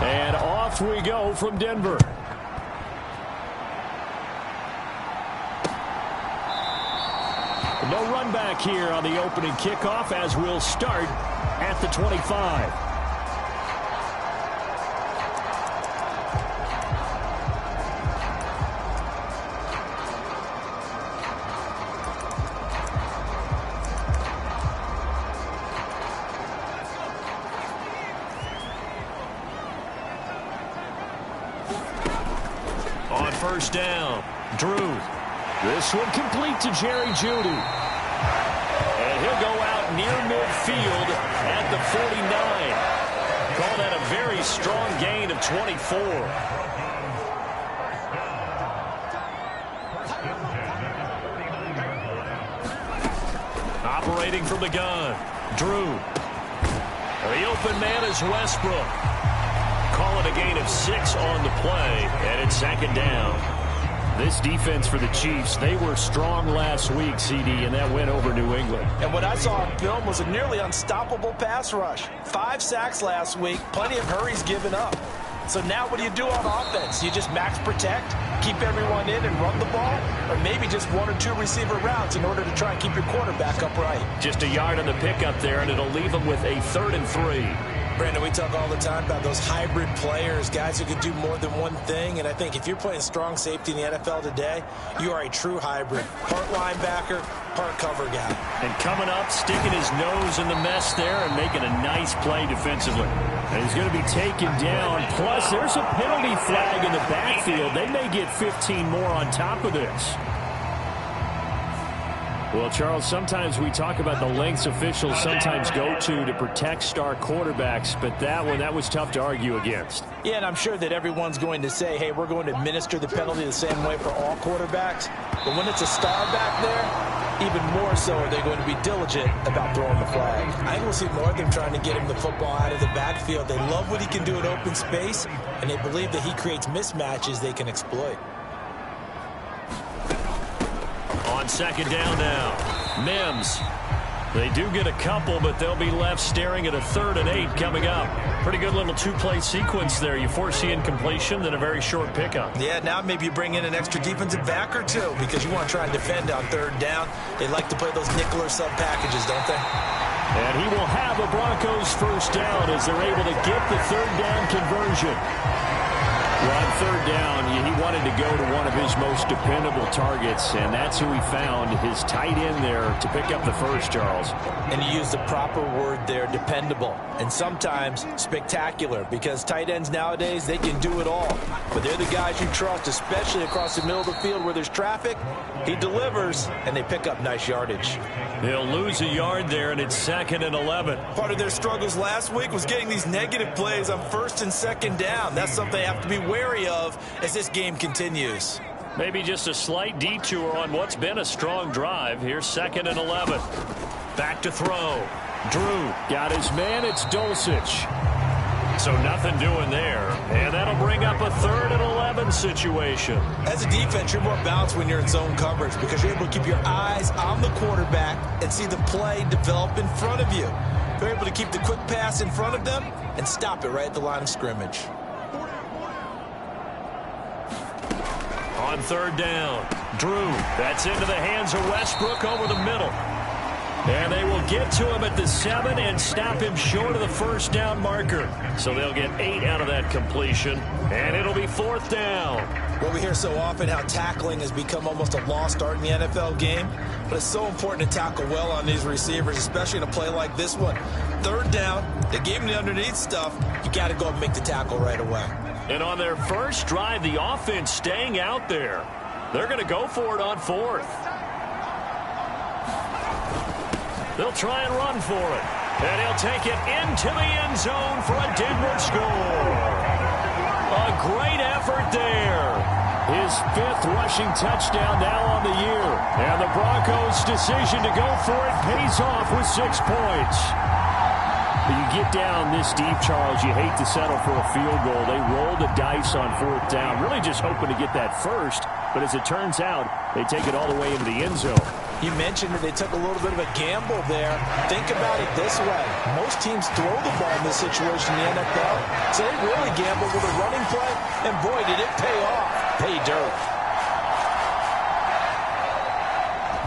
And off we go from Denver. No run back here on the opening kickoff as we'll start at the 25. On first down, Drew. This one complete to Jerry Jeudy. And he'll go out near midfield at the 49. Call that a very strong gain of 24. Operating from the gun, Drew. The open man is Westbrook. Call it a gain of 6 on the play, and it's second down. This defense for the Chiefs, they were strong last week, CD, and that went over New England. And what I saw on film was a nearly unstoppable pass rush. 5 sacks last week, plenty of hurries given up. So now what do you do on offense? You just max protect, keep everyone in and run the ball, or maybe just 1 or 2 receiver routes in order to try and keep your quarterback upright. Just a yard on the pickup there, and it'll leave them with a 3rd and 3. Brandon, we talk all the time about those hybrid players, guys who can do more than one thing. And I think if you're playing strong safety in the NFL today, you are a true hybrid. Part linebacker, part cover guy. And coming up, sticking his nose in the mess there and making a nice play defensively. And he's going to be taken down. Plus, there's a penalty flag in the backfield. They may get 15 more on top of this. Well, Charles, sometimes we talk about the lengths officials sometimes go to protect star quarterbacks, but that was tough to argue against. Yeah, and I'm sure that everyone's going to say, hey, we're going to administer the penalty the same way for all quarterbacks. But when it's a star back there, even more so are they going to be diligent about throwing the flag. I think we'll see more of them trying to get him the football out of the backfield. They love what he can do in open space, and they believe that he creates mismatches they can exploit. On second down now, Mims. They do get a couple, but they'll be left staring at a 3rd and 8 coming up. Pretty good little 2-play sequence there. You force the incompletion, then a very short pickup. Yeah, now maybe you bring in an extra defensive back or 2 because you want to try and defend on 3rd down. They like to play those nickel or sub packages, don't they? And he will have a Broncos first down as they're able to get the 3rd down conversion. Well, on 3rd down, he wanted to go to one of his most dependable targets, and that's who he found, his tight end there, to pick up the first, Charles. And he used the proper word there, dependable, and sometimes spectacular, because tight ends nowadays, they can do it all. But they're the guys you trust, especially across the middle of the field where there's traffic. He delivers, and they pick up nice yardage. They'll lose a yard there, and it's 2nd and 11. Part of their struggles last week was getting these negative plays on 1st and 2nd down. That's something they have to be wary of as this game continues. Maybe just a slight detour on what's been a strong drive. Here's 2nd and 11. Back to throw. Drew got his man. It's Dulcich. So nothing doing there. And that'll bring up a 3rd and 11 situation. As a defense, you're more balanced when you're in zone coverage because you're able to keep your eyes on the quarterback and see the play develop in front of you. You're able to keep the quick pass in front of them and stop it right at the line of scrimmage. On 3rd down, Drew. That's into the hands of Westbrook over the middle. And they will get to him at the 7 and stop him short of the first down marker. So they'll get 8 out of that completion, and it'll be 4th down. Well, we hear so often how tackling has become almost a lost art in the NFL game, but it's so important to tackle well on these receivers, especially in a play like this one. 3rd down, they gave him the underneath stuff. You got to go and make the tackle right away. And on their first drive, the offense staying out there. They're going to go for it on 4th. They'll try and run for it. And he'll take it into the end zone for a Denver score. A great effort there. His 5th rushing touchdown now on the year. And the Broncos' decision to go for it pays off with 6 points. But you get down this deep, Charles, you hate to settle for a field goal. They roll the dice on 4th down, really just hoping to get that first. But as it turns out, they take it all the way into the end zone. You mentioned that they took a little bit of a gamble there. Think about it this way. Most teams throw the ball in this situation in the NFL, so they really gamble with a running play, and boy, did it pay off. Pay dirt.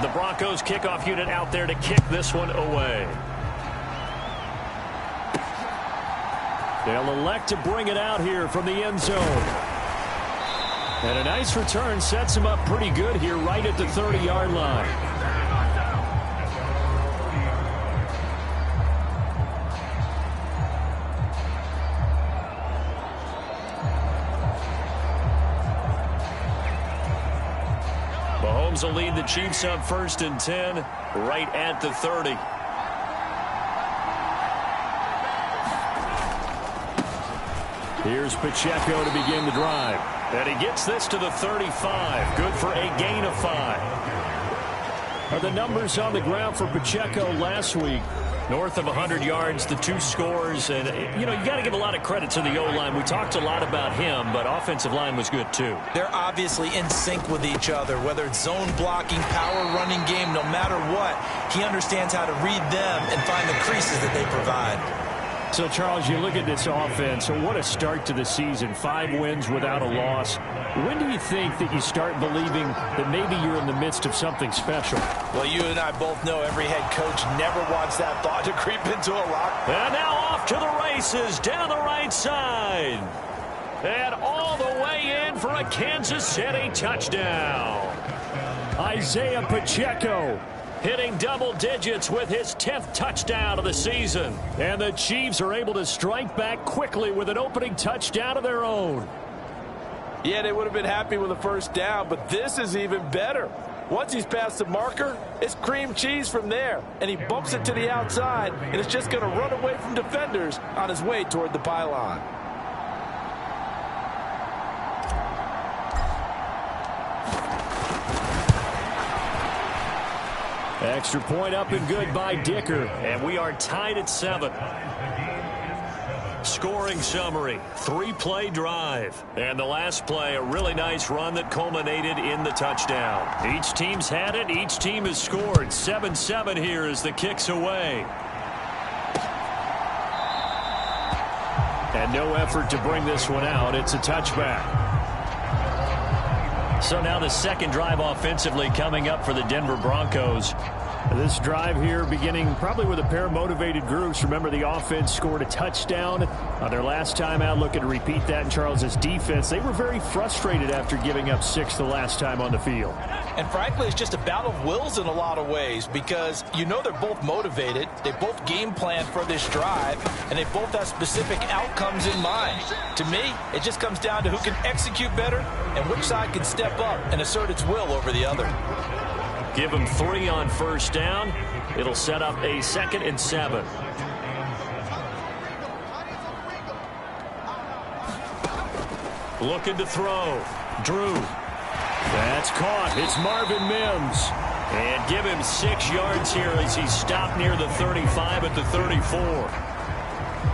The Broncos kickoff unit out there to kick this one away. They'll elect to bring it out here from the end zone. And a nice return sets him up pretty good here right at the 30-yard line. Mahomes will lead the Chiefs up 1st and 10 right at the 30. Here's Pacheco to begin the drive. And he gets this to the 35. Good for a gain of 5. Are the numbers on the ground for Pacheco last week? North of 100 yards, the 2 scores. And, you know, you got to give a lot of credit to the O-line. We talked a lot about him, but offensive line was good, too. They're obviously in sync with each other, whether it's zone blocking, power running game, no matter what. He understands how to read them and find the creases that they provide. So, Charles, you look at this offense, so what a start to the season. 5 wins without a loss. When do you think that you start believing that maybe you're in the midst of something special? Well, you and I both know every head coach never wants that thought to creep into a locker. And now off to the races down the right side. And all the way in for a Kansas City touchdown. Isaiah Pacheco hitting double digits with his 10th touchdown of the season. And the Chiefs are able to strike back quickly with an opening touchdown of their own. Yeah, they would have been happy with a first down, but this is even better. Once he's past the marker, it's cream cheese from there. And he bumps it to the outside, and it's just going to run away from defenders on his way toward the pylon. Extra point up and good by Dicker. And we are tied at 7. Scoring summary, 3-play drive. And the last play, a really nice run that culminated in the touchdown. Each team's had it. Each team has scored. 7-7 here as the kick's away. And no effort to bring this one out. It's a touchback. So now the second drive offensively coming up for the Denver Broncos. This drive here beginning probably with a pair of motivated groups. Remember, the offense scored a touchdown on their last time out. Looking to repeat that in Charles's defense. They were very frustrated after giving up 6 the last time on the field. And frankly, it's just a battle of wills in a lot of ways because you know they're both motivated. They both game plan for this drive, and they both have specific outcomes in mind. To me, it just comes down to who can execute better and which side can step up and assert its will over the other. Give them 3 on first down. It'll set up a 2nd and 7. Looking to throw. Drew. That's caught. It's Marvin Mims. And give him 6 yards here as he's stopped near the 35 at the 34.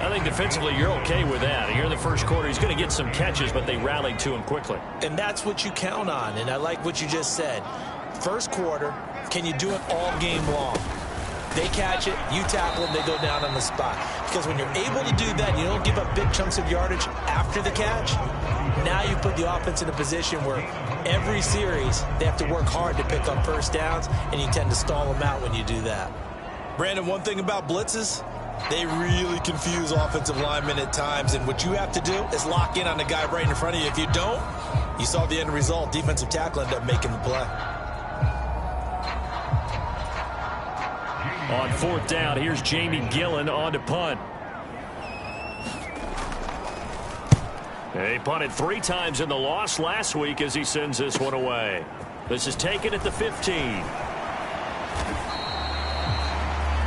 I think defensively you're okay with that. Here in the first quarter, he's going to get some catches, but they rallied to him quickly. And that's what you count on, and I like what you just said. First quarter, can you do it all game long? They catch it, you tackle them, they go down on the spot. Because when you're able to do that, you don't give up big chunks of yardage after the catch. Now you put the offense in a position where every series they have to work hard to pick up first downs, and you tend to stall them out when you do that. Brandon, one thing about blitzes, they really confuse offensive linemen at times, and what you have to do is lock in on the guy right in front of you. If you don't, you saw the end result. Defensive tackle ended up making the play. On 4th down, here's Jamie Gillen on to punt. He punted 3 times in the loss last week as he sends this one away. This is taken at the 15.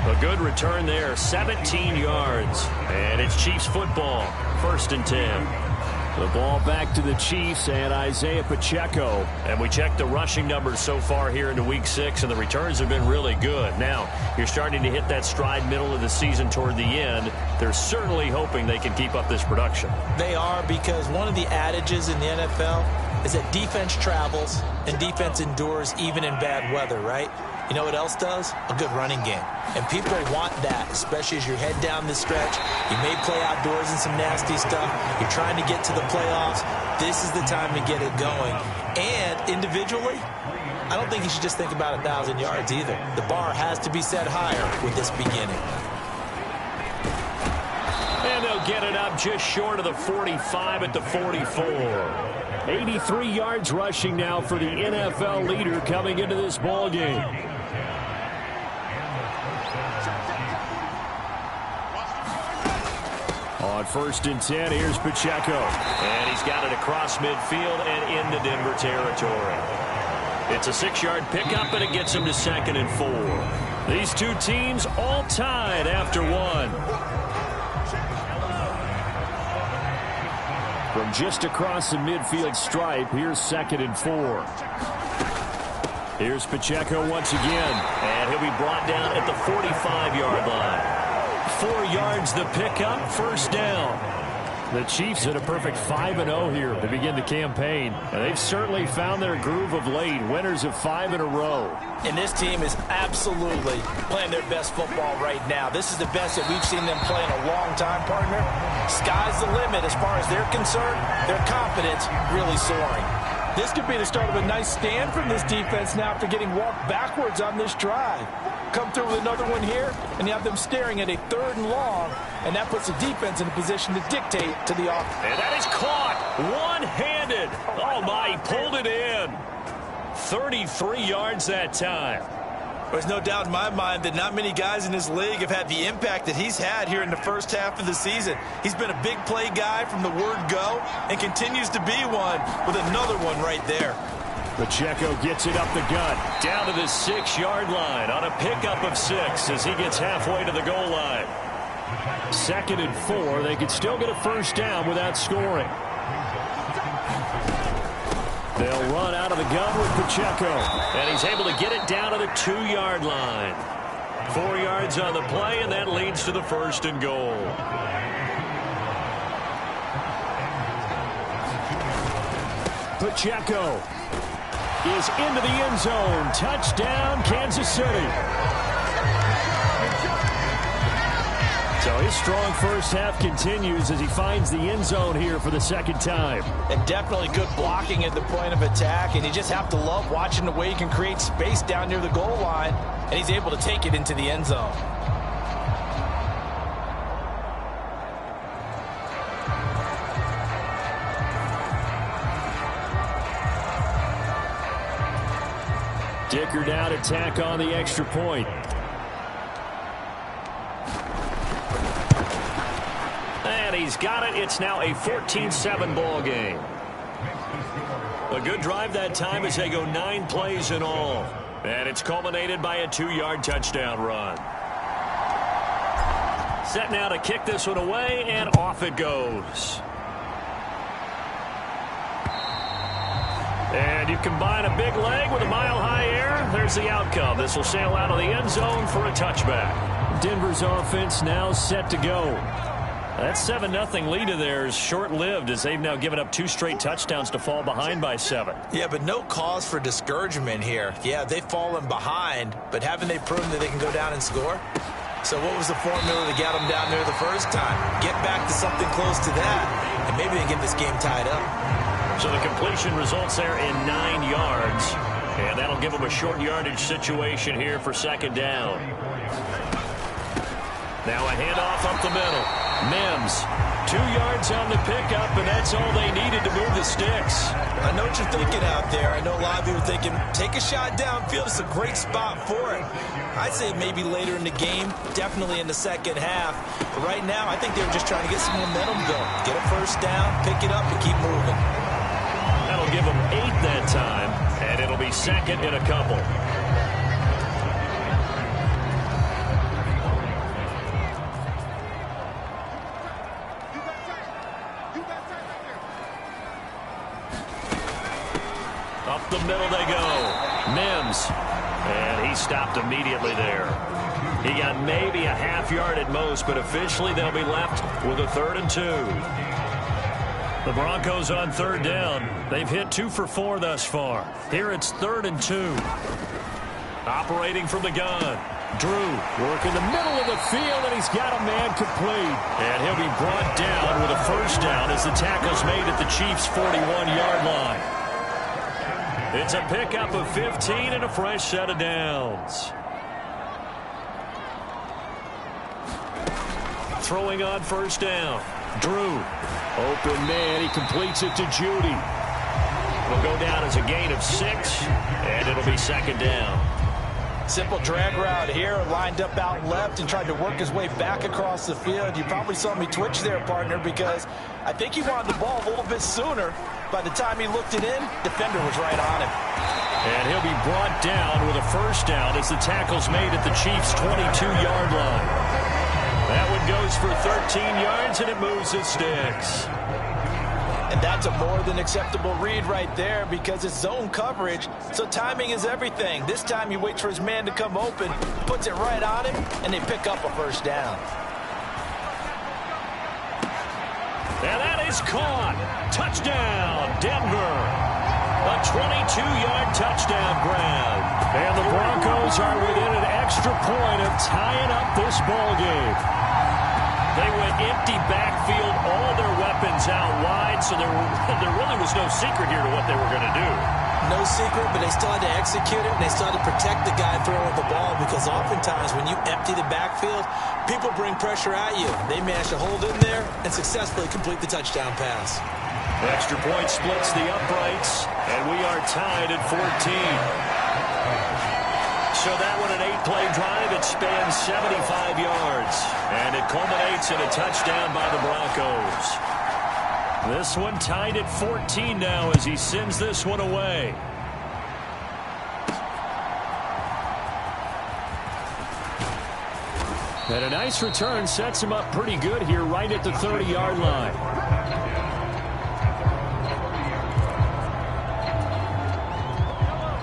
A good return there, 17 yards. And it's Chiefs football, 1st and 10. The ball back to the Chiefs and Isaiah Pacheco. And we checked the rushing numbers so far here into Week 6, and the returns have been really good. Now, you're starting to hit that stride middle of the season toward the end. They're certainly hoping they can keep up this production. They are, because one of the adages in the NFL is that defense travels and defense endures even in bad weather, right? You know what else does? A good running game. And people want that, especially as you head down this stretch. You may play outdoors in some nasty stuff. You're trying to get to the playoffs. This is the time to get it going. And individually, I don't think you should just think about 1,000 yards either. The bar has to be set higher with this beginning. And they'll get it up just short of the 45 at the 44. 83 yards rushing now for the NFL leader coming into this ball game. On 1st and 10, here's Pacheco. And he's got it across midfield and into Denver territory. It's a 6-yard pickup, and it gets him to 2nd and 4. These two teams all tied after one. From just across the midfield stripe, here's 2nd and 4. Here's Pacheco once again, and he'll be brought down at the 45-yard line. 4 yards the pickup, 1st down. The Chiefs had a perfect 5-0 here to begin the campaign, and they've certainly found their groove of late, winners of 5 in a row. And this team is absolutely playing their best football right now. This is the best that we've seen them play in a long time, partner. Sky's the limit as far as they're concerned. Their confidence really soaring. This could be the start of a nice stand from this defense now after getting walked backwards on this drive. Come through with another one here, and you have them staring at a 3rd and long, and that puts the defense in a position to dictate to the offense. And that is caught one-handed. Oh, my, he pulled it in. 33 yards that time. There's no doubt in my mind that not many guys in this league have had the impact that he's had here in the first half of the season. He's been a big play guy from the word go and continues to be one with another one right there. Pacheco gets it up the gut, down to the 6-yard line on a pickup of 6 as he gets halfway to the goal line. 2nd and 4, they could still get a 1st down without scoring. They'll run out of the gun with Pacheco, and he's able to get it down to the 2-yard line. 4 yards on the play, and that leads to the 1st and goal. Pacheco is into the end zone. Touchdown, Kansas City. So his strong first half continues as he finds the end zone here for the 2nd time. And definitely good blocking at the point of attack, and you just have to love watching the way he can create space down near the goal line, and he's able to take it into the end zone. Dicker down to tack on the extra point. And he's got it. It's now a 14-7 ball game. A good drive that time as they go 9 plays in all. And it's culminated by a 2-yard touchdown run. Set now to kick this one away, and off it goes. And you combine a big leg with a mile-high air, there's the outcome. This will sail out of the end zone for a touchback. Denver's offense now set to go. That 7-0 lead of theirs short-lived as they've now given up 2 straight touchdowns to fall behind by 7. Yeah, but no cause for discouragement here. Yeah, they've fallen behind, but haven't they proven that they can go down and score? So what was the formula to get them down there the first time? Get back to something close to that, and maybe they can get this game tied up. So the completion results there in 9 yards. And that'll give them a short yardage situation here for 2nd down. Now a handoff up the middle. Mims, 2 yards on the pickup, and that's all they needed to move the sticks. I know what you're thinking out there. I know a lot of you are thinking, take a shot downfield. It's a great spot for it. I'd say maybe later in the game, definitely in the 2nd half. But right now, I think they were just trying to get some momentum going. Get a 1st down, pick it up, and keep moving. That'll give them 8 that time, and it'll be 2nd in a couple. Up the middle they go. Mims, and he stopped immediately there. He got maybe a half yard at most, but officially they'll be left with a 3rd and 2. The Broncos on 3rd down. They've hit 2 for 4 thus far. Here it's 3rd and 2. Operating from the gun. Drew working the middle of the field, and he's got a man complete. And he'll be brought down with a first down as the tackle's made at the Chiefs' 41-yard line. It's a pickup of 15 and a fresh set of downs. Throwing on first down. Drew. Open man. He completes it to Judy. Will go down as a gain of 6, and it'll be second down. Simple drag route here, lined up out left and tried to work his way back across the field. You probably saw me twitch there, partner, because I think he wanted the ball a little bit sooner. By the time he looked it in, defender was right on him. And he'll be brought down with a first down as the tackle's made at the Chiefs' 22-yard line. That one goes for 13 yards, and it moves the sticks. And that's a more than acceptable read right there because it's zone coverage, so timing is everything. This time he waits for his man to come open, puts it right on him, and they pick up a first down. And that is caught. Touchdown, Denver. A 22-yard touchdown grab. And the Broncos are within an extra point of tying up this ball game. They went empty backfield, all their weapons out wide, so there really was no secret here to what they were going to do. No secret, but they still had to execute it, and they still had to protect the guy throwing the ball because oftentimes when you empty the backfield, people bring pressure at you. They managed to hold in there and successfully complete the touchdown pass. Extra point splits the uprights, and we are tied at 14. So that one, an 8-play drive. It spans 75 yards. And it culminates in a touchdown by the Broncos. This one tied at 14 now as he sends this one away. And a nice return sets him up pretty good here right at the 30-yard line.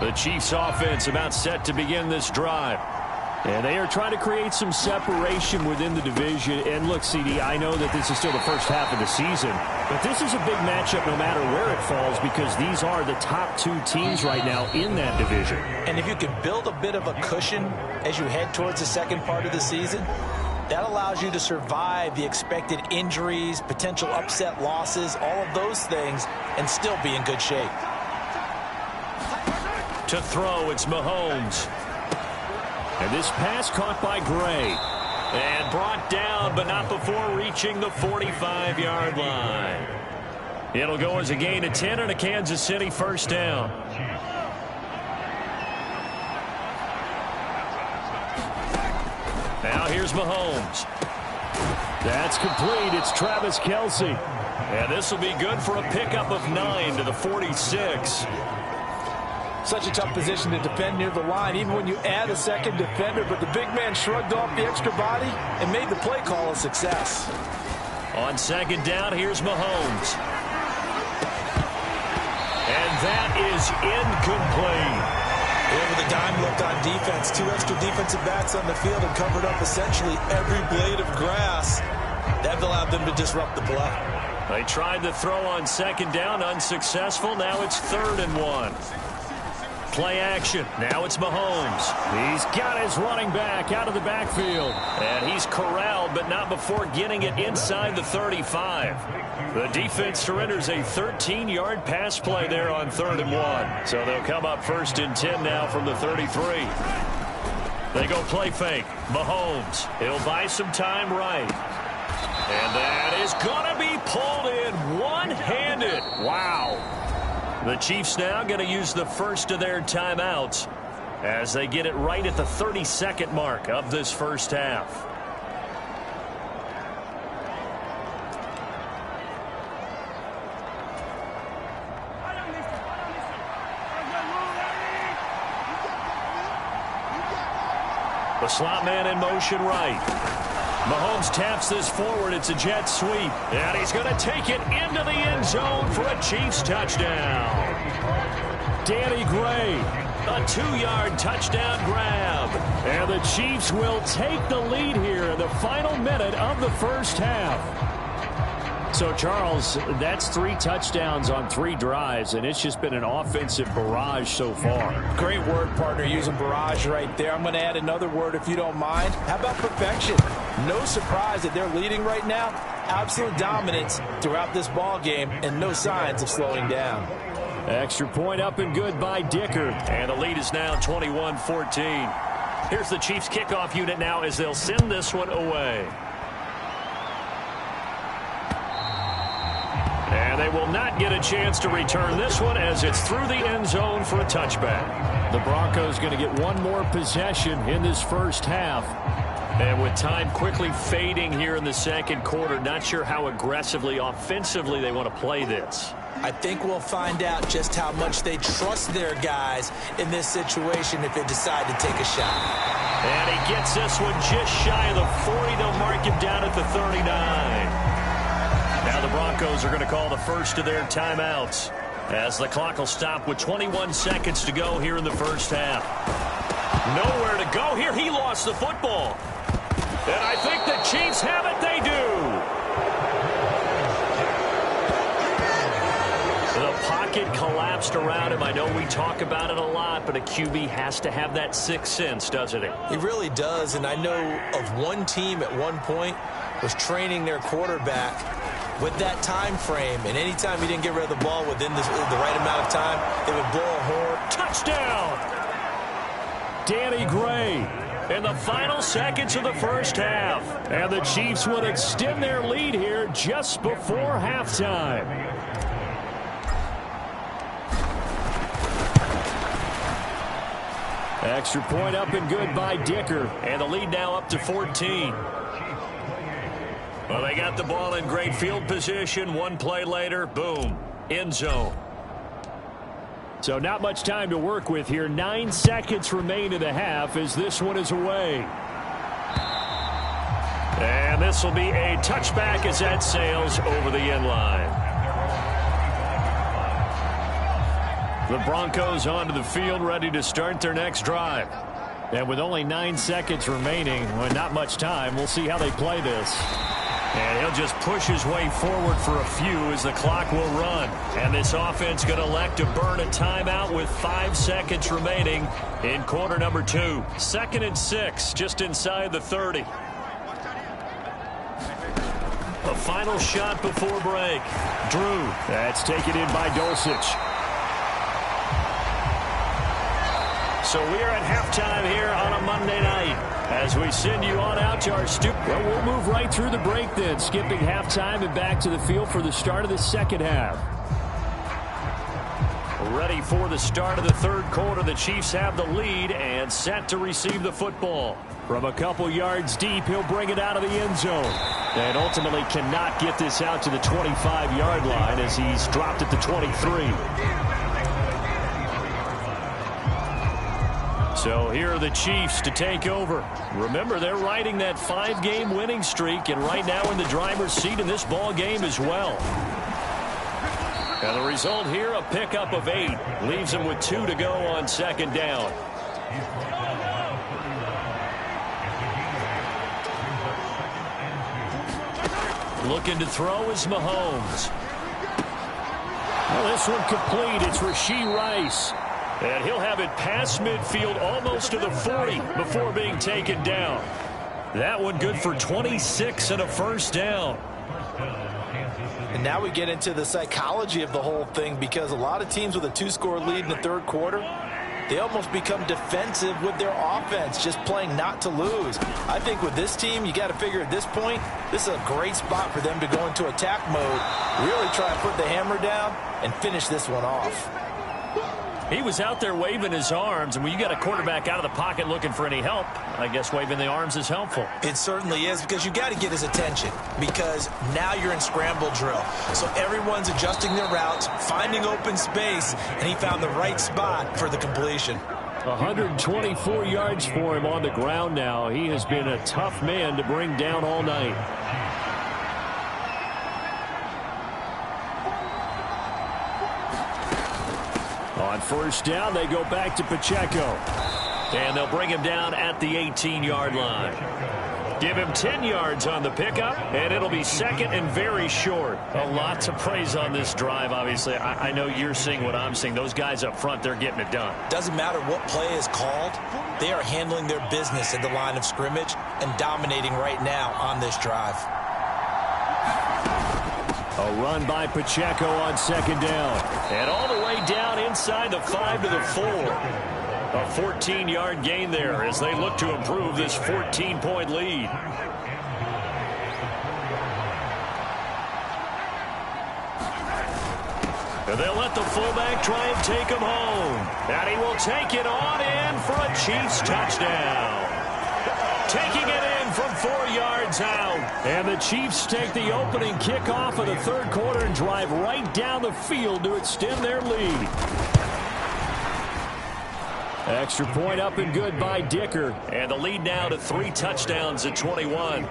The Chiefs offense about set to begin this drive. And they are trying to create some separation within the division. And look, CD, I know that this is still the first half of the season, but this is a big matchup no matter where it falls because these are the top 2 teams right now in that division. And if you can build a bit of a cushion as you head towards the second part of the season, that allows you to survive the expected injuries, potential upset losses, all of those things, and still be in good shape. To throw, it's Mahomes. And this pass caught by Gray. And brought down, but not before reaching the 45-yard line. It'll go as a gain of 10 and a Kansas City first down. Now here's Mahomes. That's complete. It's Travis Kelce. And this will be good for a pickup of 9 to the 46. Such a tough position to defend near the line, even when you add a second defender, but the big man shrugged off the extra body and made the play call a success. On second down, here's Mahomes. And that is incomplete. With a dime left on defense, 2 extra defensive backs on the field and covered up essentially every blade of grass. That allowed them to disrupt the play. They tried to throw on second down, unsuccessful. Now it's 3rd and 1. Play action. Now it's Mahomes. He's got his running back out of the backfield. And he's corralled, but not before getting it inside the 35. The defense surrenders a 13-yard pass play there on 3rd and 1. So they'll come up 1st and 10 now from the 33. They go play fake. Mahomes. He'll buy some time right. And that is going to be pulled in one-handed. Wow. The Chiefs now going to use the first of their timeouts as they get it right at the 32nd mark of this first half. The slot man in motion right. Mahomes taps this forward. It's a jet sweep. And he's going to take it into the end zone for a Chiefs touchdown. Danny Gray, a 2-yard touchdown grab. And the Chiefs will take the lead here in the final minute of the first half. So, Charles, that's 3 touchdowns on 3 drives, and it's just been an offensive barrage so far. Great word, partner, using barrage right there. I'm going to add another word if you don't mind. How about perfection? No surprise that they're leading right now. Absolute dominance throughout this ball game and no signs of slowing down. Extra point up and good by Dicker. And the lead is now 21-14. Here's the Chiefs kickoff unit now as they'll send this one away. And they will not get a chance to return this one as it's through the end zone for a touchback. The Broncos going to get one more possession in this first half. And with time quickly fading here in the second quarter, not sure how aggressively, offensively they want to play this. I think we'll find out just how much they trust their guys in this situation if they decide to take a shot. And he gets this one just shy of the 40. They'll mark him down at the 39. Now the Broncos are going to call the first of their timeouts as the clock will stop with 21 seconds to go here in the first half. Nowhere to go here. He lost the football. And I think the Chiefs have it. They do. The pocket collapsed around him. I know we talk about it a lot, but a QB has to have that sixth sense, doesn't he? He really does, and I know of one team at one point was training their quarterback with that time frame, and anytime he didn't get rid of the ball within the right amount of time, they would blow a horn. Touchdown! Danny Gray in the final seconds of the first half. And the Chiefs would extend their lead here just before halftime. Extra point up and good by Dicker. And the lead now up to 14. Well, they got the ball in great field position. One play later, boom, end zone. So not much time to work with here. 9 seconds remain in the half as this one is away. And this will be a touchback as that sails over the end line. The Broncos onto the field, ready to start their next drive. And with only 9 seconds remaining, well, not much time, we'll see how they play this. And he'll just push his way forward for a few as the clock will run. And this offense going to elect to burn a timeout with 5 seconds remaining in quarter number 2. 2nd and 6, just inside the 30. A final shot before break. Drew. That's taken in by Dulcich. So we are at halftime here on a Monday night. As we send you on out to our studio. Well, we'll move right through the break then, skipping halftime and back to the field for the start of the second half. Ready for the start of the third quarter. The Chiefs have the lead and set to receive the football. From a couple yards deep, he'll bring it out of the end zone. And ultimately cannot get this out to the 25-yard line as he's dropped at the 23. So here are the Chiefs to take over. Remember, they're riding that 5-game winning streak, and right now in the driver's seat in this ball game as well. And the result here, a pickup of 8. Leaves them with 2 to go on second down. Looking to throw is Mahomes. Well, this one complete. It's Rashee Rice. And he'll have it past midfield almost to the 40 before being taken down. That one good for 26 and a first down. And now we get into the psychology of the whole thing, because a lot of teams with a 2-score lead in the third quarter, they almost become defensive with their offense, just playing not to lose. I think with this team, you got to figure at this point, this is a great spot for them to go into attack mode, really try and put the hammer down and finish this one off. He was out there waving his arms, and when you got a quarterback out of the pocket looking for any help, I guess waving the arms is helpful. It certainly is, because you got to get his attention, because now you're in scramble drill. So everyone's adjusting their routes, finding open space, and he found the right spot for the completion. 124 yards for him on the ground now. He has been a tough man to bring down all night. On first down, they go back to Pacheco. And they'll bring him down at the 18-yard line. Give him 10 yards on the pickup, and it'll be second and very short. A lot to praise on this drive, obviously. I know you're seeing what I'm seeing. Those guys up front, they're getting it done. Doesn't matter what play is called. They are handling their business at the line of scrimmage and dominating right now on this drive. A run by Pacheco on second down. And all the way down inside the 5 to the 4. A 14-yard gain there as they look to improve this 14-point lead. And they'll let the fullback try and take him home. And he will take it on in for a Chiefs touchdown. Taking it in from 4 yards out. And the Chiefs take the opening kickoff of the third quarter and drive right down the field to extend their lead. Extra point up and good by Dicker. And the lead now to 3 touchdowns at 21.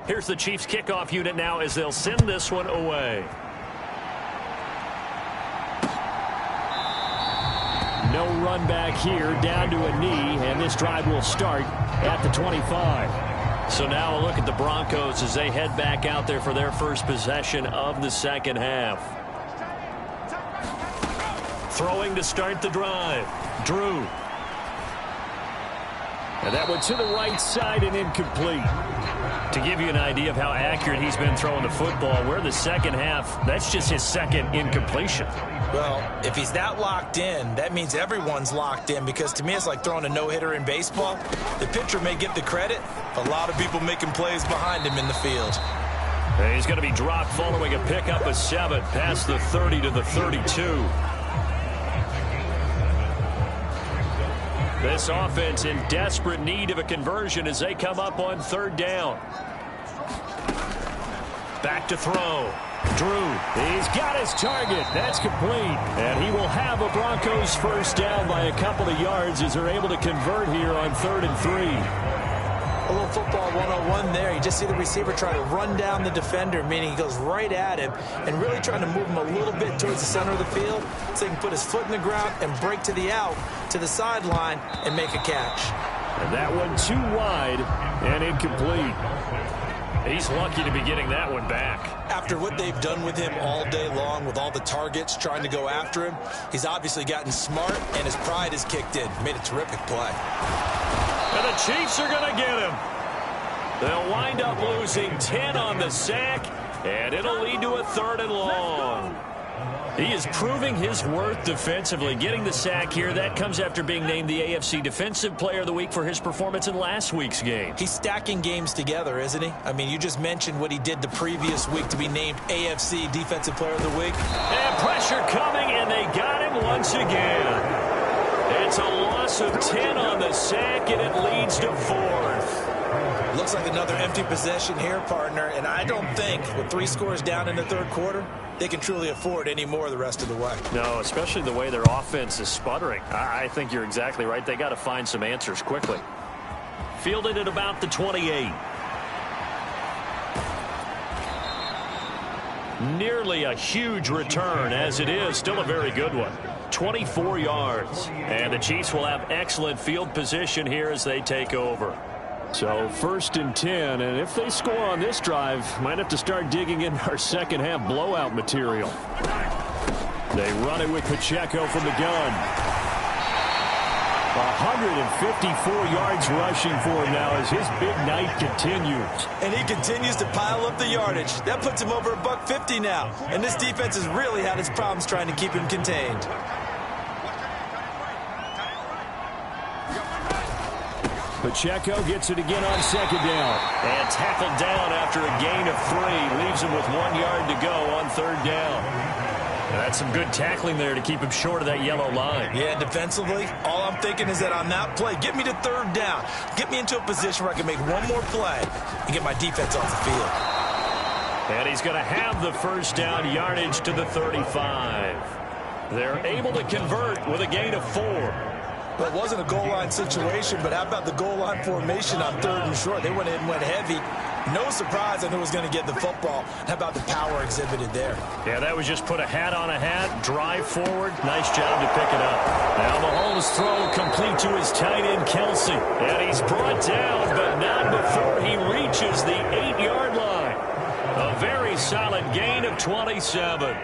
Here's the Chiefs kickoff unit now as they'll send this one away. No run back here, down to a knee, and this drive will start at the 25. So now a look at the Broncos as they head back out there for their first possession of the second half. Throwing to start the drive. Drew. And that one to the right side and incomplete. To give you an idea of how accurate he's been throwing the football, we're the second half. That's just his second incompletion. Well, if he's that locked in, that means everyone's locked in, because to me it's like throwing a no-hitter in baseball. The pitcher may get the credit, a lot of people making plays behind him in the field. And he's going to be dropped following a pickup of 7 past the 30 to the 32. This offense in desperate need of a conversion as they come up on third down. Back to throw. Drew, he's got his target. That's complete. And he will have a Broncos first down by a couple of yards as they're able to convert here on 3rd and 3. A little football 101 there. You just see the receiver try to run down the defender, meaning he goes right at him and really trying to move him a little bit towards the center of the field so he can put his foot in the ground and break to the out, to the sideline, and make a catch. And that one too wide and incomplete. He's lucky to be getting that one back. After what they've done with him all day long, with all the targets trying to go after him, he's obviously gotten smart, and his pride has kicked in. Made a terrific play. And the Chiefs are going to get him. They'll wind up losing 10 on the sack, and it'll lead to a 3rd and long. He is proving his worth defensively. Getting the sack here, that comes after being named the AFC Defensive Player of the Week for his performance in last week's game. He's stacking games together, isn't he? I mean, you just mentioned what he did the previous week to be named AFC Defensive Player of the Week. And pressure coming, and they got him once again. It's a loss of 10 on the sack, and it leads to 4th. Looks like another empty possession here, partner, and I don't think with 3 scores down in the third quarter, they can truly afford any more the rest of the way. No, especially the way their offense is sputtering. I think you're exactly right. They got to find some answers quickly. Fielded at about the 28. Nearly a huge return, as it is still a very good one. 24 yards. And the Chiefs will have excellent field position here as they take over. So 1st and 10, and if they score on this drive, might have to start digging in our second half blowout material. They run it with Pacheco from the gun. 154 yards rushing for him now as his big night continues. And he continues to pile up the yardage. That puts him over $150 now. And this defense has really had its problems trying to keep him contained. Pacheco gets it again on second down. And tackled down after a gain of 3. Leaves him with 1 yard to go on third down. That's some good tackling there to keep him short of that yellow line. Yeah, defensively, all I'm thinking is that on that play, get me to third down. Get me into a position where I can make one more play and get my defense off the field. And he's going to have the first down, yardage to the 35. They're able to convert with a gain of 4. Well, it wasn't a goal line situation, but how about the goal line formation on 3rd and short? They went in and went heavy, No surprise on who was going to get the football. How about the power exhibited there? Yeah, that was just put a hat on a hat, drive forward. Nice job to pick it up. Now Mahomes' throw complete to his tight end, Kelsey. And he's brought down, but not before he reaches the 8-yard line. A very solid gain of 27.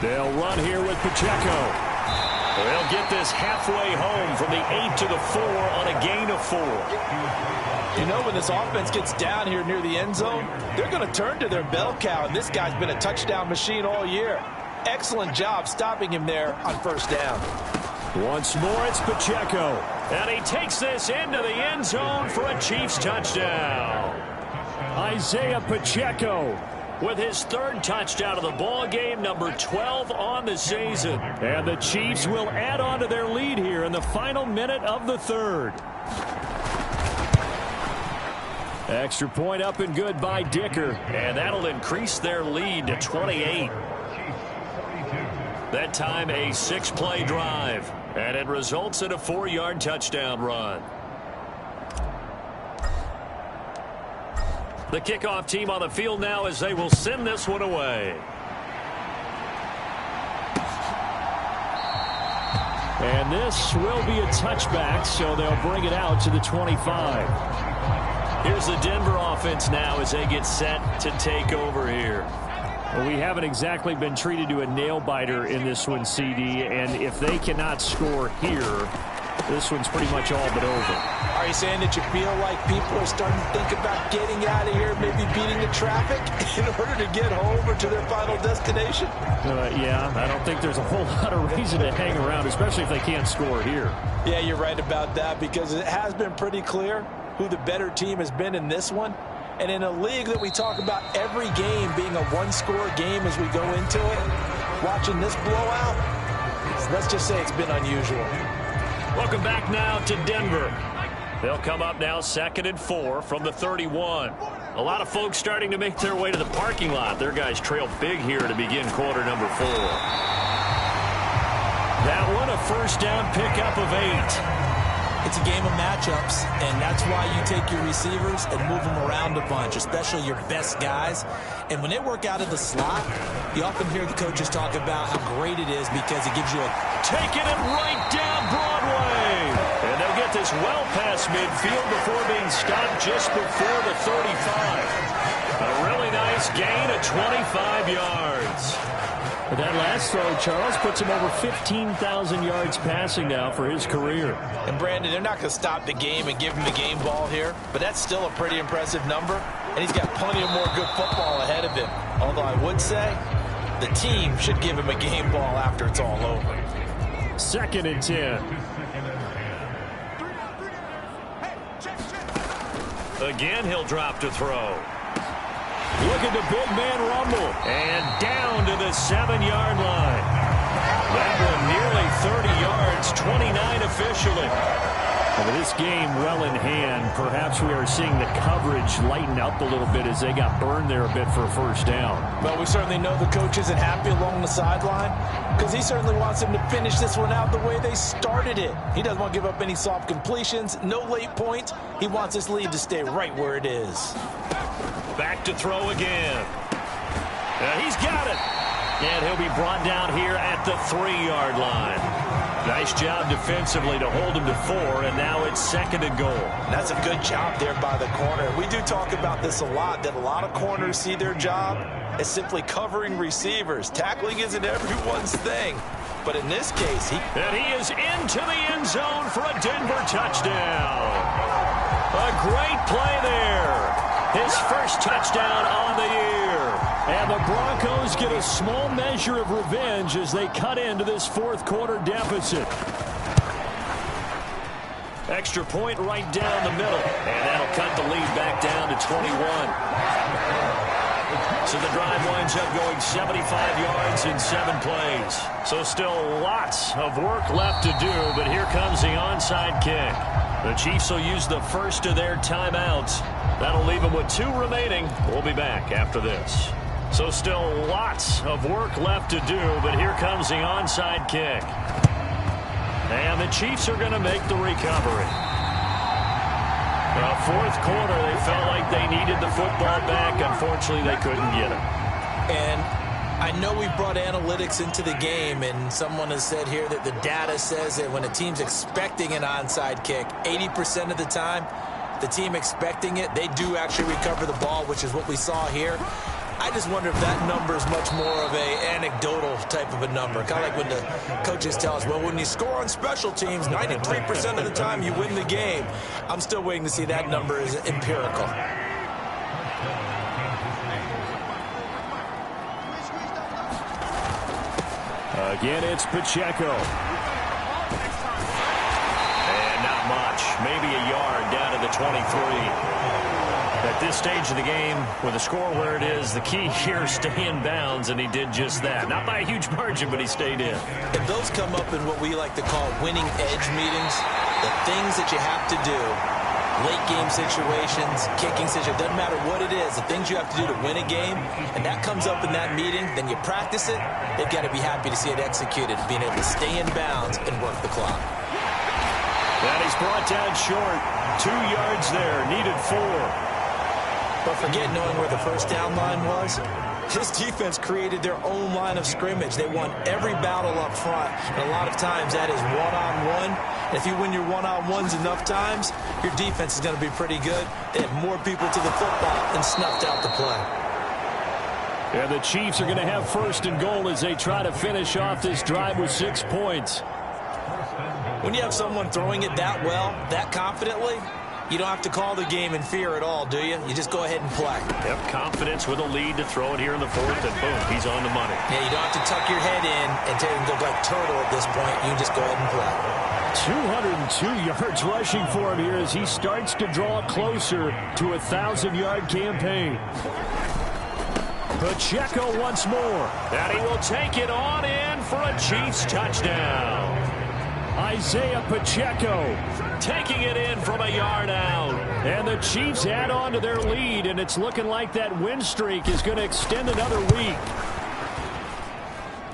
They'll run here with Pacheco. They'll get this halfway home from the 8 to the 4 on a gain of 4. You know, when this offense gets down here near the end zone, they're going to turn to their bell cow, and this guy's been a touchdown machine all year. Excellent job stopping him there on first down. Once more, it's Pacheco. And he takes this into the end zone for a Chiefs touchdown. Isaiah Pacheco with his 3rd touchdown of the ball game, number 12 on the season. And the Chiefs will add on to their lead here in the final minute of the 3rd. Extra point up and good by Dicker. And that'll increase their lead to 28. That time a 6-play drive. And it results in a 4-yard touchdown run. The kickoff team on the field now as they will send this one away. And this will be a touchback, so they'll bring it out to the 25. Here's the Denver offense now as they get set to take over here. Well, we haven't exactly been treated to a nail-biter in this one, CD, and if they cannot score here, this one's pretty much all but over. Are you saying that you feel like people are starting to think about getting out of here, maybe beating the traffic in order to get home or to their final destination? Yeah, I don't think there's a whole lot of reason to hang around, especially if they can't score here. Yeah, you're right about that, because it has been pretty clear who the better team has been in this one. And in a league that we talk about every game being a one-score game as we go into it, watching this blowout, let's just say it's been unusual. Welcome back now to Denver. They'll come up now 2nd and 4 from the 31. A lot of folks starting to make their way to the parking lot. Their guys trail big here to begin quarter number 4. That one a first down pickup of 8. It's a game of matchups, and that's why you take your receivers and move them around a bunch, especially your best guys. And when they work out of the slot, you often hear the coaches talk about how great it is because it gives you a... Taking it right down Broadway. And they'll get this well past midfield before being stopped just before the 35. A really nice gain of 25 yards. But that last throw, Charles, puts him over 15,000 yards passing now for his career. And, Brandon, they're not going to stop the game and give him the game ball here, but that's still a pretty impressive number, and he's got plenty of more good football ahead of him. Although I would say the team should give him a game ball after it's all over. 2nd and 10. Again, he'll drop to throw. Look at the big man rumble. And down to the 7-yard line. That one nearly 30 yards, 29 officially. Well, this game well in hand. Perhaps we are seeing the coverage lighten up a little bit as they got burned there a bit for a first down. Well, we certainly know the coach isn't happy along the sideline because he certainly wants them to finish this one out the way they started it. He doesn't want to give up any soft completions, no late points. He wants this lead to stay right where it is. Back to throw again. He's got it. And he'll be brought down here at the 3-yard line. Nice job defensively to hold him to 4, and now it's 2nd and goal. That's a good job there by the corner. We do talk about this a lot, that a lot of corners see their job as simply covering receivers. Tackling isn't everyone's thing. But in this case, he is into the end zone for a Denver touchdown. A great play there. His first touchdown on the year. And the Broncos get a small measure of revenge as they cut into this 4th quarter deficit. Extra point right down the middle. And that'll cut the lead back down to 21. So the drive winds up going 75 yards in 7 plays. So still lots of work left to do, but here comes the onside kick. The Chiefs will use the first of their timeouts. That'll leave them with 2 remaining. We'll be back after this. So still lots of work left to do, but here comes the onside kick. And And the Chiefs are going to make the recovery. Fourth quarter, they felt like they needed the football back. Unfortunately, they couldn't get it. And I know we brought analytics into the game, and someone has said here that the data says that when a team's expecting an onside kick, 80% of the time, the team expecting it, they do actually recover the ball, which is what we saw here. I just wonder if that number is much more of a anecdotal type of a number. Kind of like when the coaches tell us, well, when you score on special teams, 93% of the time you win the game. I'm still waiting to see that number is empirical. Again, it's Pacheco. And not much. Maybe a yard down to the 23. At this stage of the game, with the score where it is, the key here is stay in bounds, and he did just that. Not by a huge margin, but he stayed in. And those come up in what we like to call winning edge meetings. The things that you have to do, late game situations, kicking situations, doesn't matter what it is, the things you have to do to win a game, and that comes up in that meeting, then you practice it, they've got to be happy to see it executed, being able to stay in bounds and work the clock. And he's brought down short. 2 yards there, needed 4. But forget knowing where the first down line was. His defense created their own line of scrimmage. They won every battle up front. And a lot of times that is one-on-one. If you win your one-on-ones enough times, your defense is going to be pretty good. They had more people to the football and snuffed out the play. And the Chiefs are going to have first and goal as they try to finish off this drive with 6 points. When you have someone throwing it that well, that confidently, you don't have to call the game in fear at all, do you? You just go ahead and play. Yep, confidence with a lead to throw it here in the fourth, and boom, he's on the money. Yeah, you don't have to tuck your head in and go like turtle at this point. You just go ahead and play. 202 yards rushing for him here as he starts to draw closer to a 1,000-yard campaign. Pacheco once more, and he will take it on in for a Chiefs touchdown. Isaiah Pacheco taking it in from a yard out. And the Chiefs add on to their lead, and it's looking like that win streak is going to extend another week.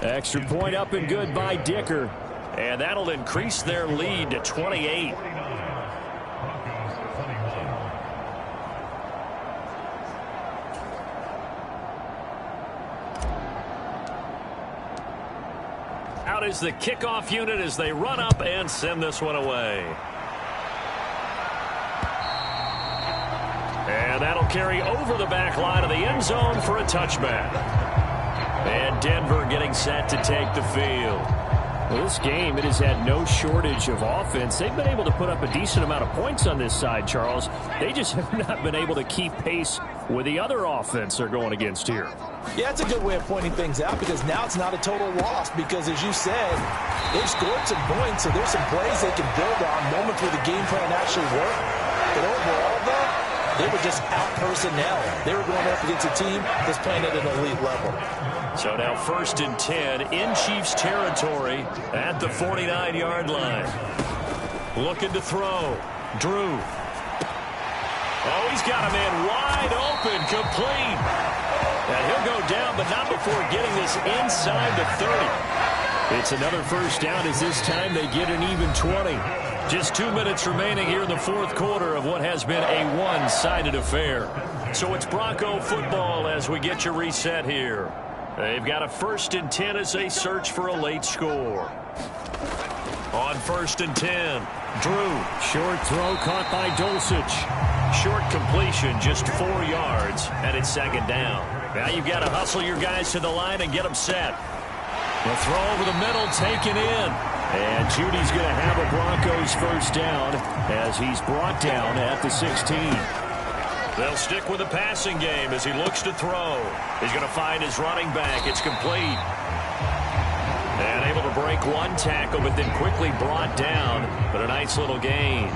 Extra point up and good by Dicker. And that'll increase their lead to 28. Out is the kickoff unit as they run up and send this one away. And that'll carry over the back line of the end zone for a touchback. And Denver getting set to take the field. Well, this game, it has had no shortage of offense. They've been able to put up a decent amount of points on this side, Charles. They just have not been able to keep pace with the other offense they're going against here. Yeah, it's a good way of pointing things out because now it's not a total loss because, as you said, they've scored some points, so there's some plays they can build on, moments where the game plan actually worked. But overall, though, they were just out personnel. They were going up against a team that's playing at an elite level. So now 1st and 10 in Chiefs territory at the 49-yard line. Looking to throw. Drew. Oh, he's got a man wide open, complete. And he'll go down, but not before getting this inside the 30. It's another first down as this time they get an even 20. Just 2 minutes remaining here in the fourth quarter of what has been a one-sided affair. So it's Bronco football as we get you reset here. They've got a 1st and 10 as they search for a late score. On 1st and 10, Drew. Short throw caught by Dulcich. Short completion, just 4 yards, and it's 2nd down. Now you've got to hustle your guys to the line and get them set. The throw over the middle, taken in. And Judy's going to have a Broncos first down as he's brought down at the 16. They'll stick with the passing game as he looks to throw. He's going to find his running back. It's complete. And able to break one tackle, but then quickly brought down. But a nice little gain.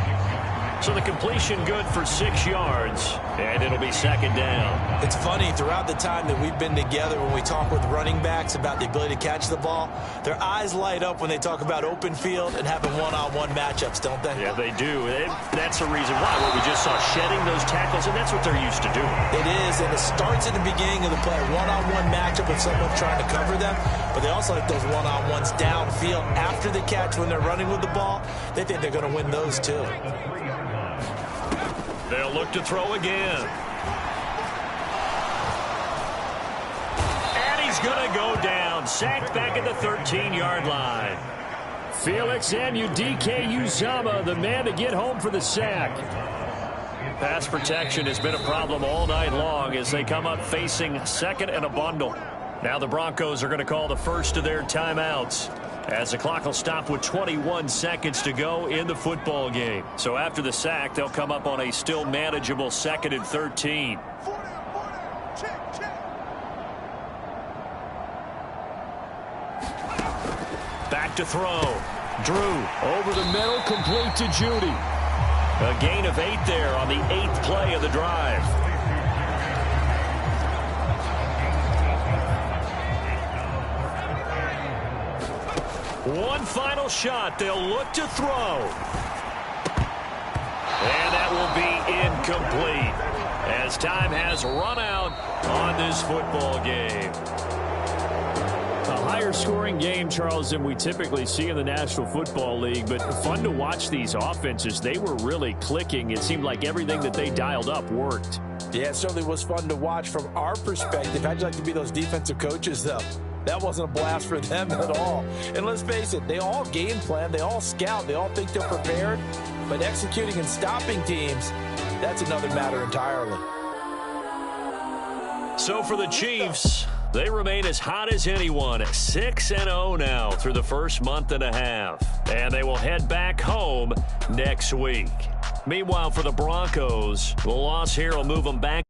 So the completion good for 6 yards, and it'll be second down. It's funny, throughout the time that we've been together, when we talk with running backs about the ability to catch the ball, their eyes light up when they talk about open field and having one-on-one matchups, don't they? Yeah, they do. That's the reason why. What we just saw, shedding those tackles, and that's what they're used to doing. It is, and it starts at the beginning of the play. One-on-one matchup with someone trying to cover them, but they also like those one-on-ones downfield after the catch when they're running with the ball. They think they're going to win those too. They'll look to throw again. And he's going to go down. Sacked back at the 13-yard line. Felix Anudike-Uzomah, the man to get home for the sack. Pass protection has been a problem all night long as they come up facing second and a bundle. Now the Broncos are going to call the first of their timeouts, as the clock will stop with 21 seconds to go in the football game. So after the sack, they'll come up on a still manageable 2nd and 13. Back to throw. Drew over the middle, complete to Judy. A gain of 8 there on the 8th play of the drive. One final shot. They'll look to throw. And that will be incomplete, as time has run out on this football game. A higher scoring game, Charles, than we typically see in the National Football League, but fun to watch these offenses. They were really clicking. It seemed like everything that they dialed up worked. Yeah, it certainly was fun to watch from our perspective. How'd you like to be those defensive coaches, though? That wasn't a blast for them at all. And let's face it, they all game plan, they all scout, they all think they're prepared. But executing and stopping teams, that's another matter entirely. So for the Chiefs, they remain as hot as anyone, 6-0 now through the first month and a half. And they will head back home next week. Meanwhile, for the Broncos, the loss here will move them back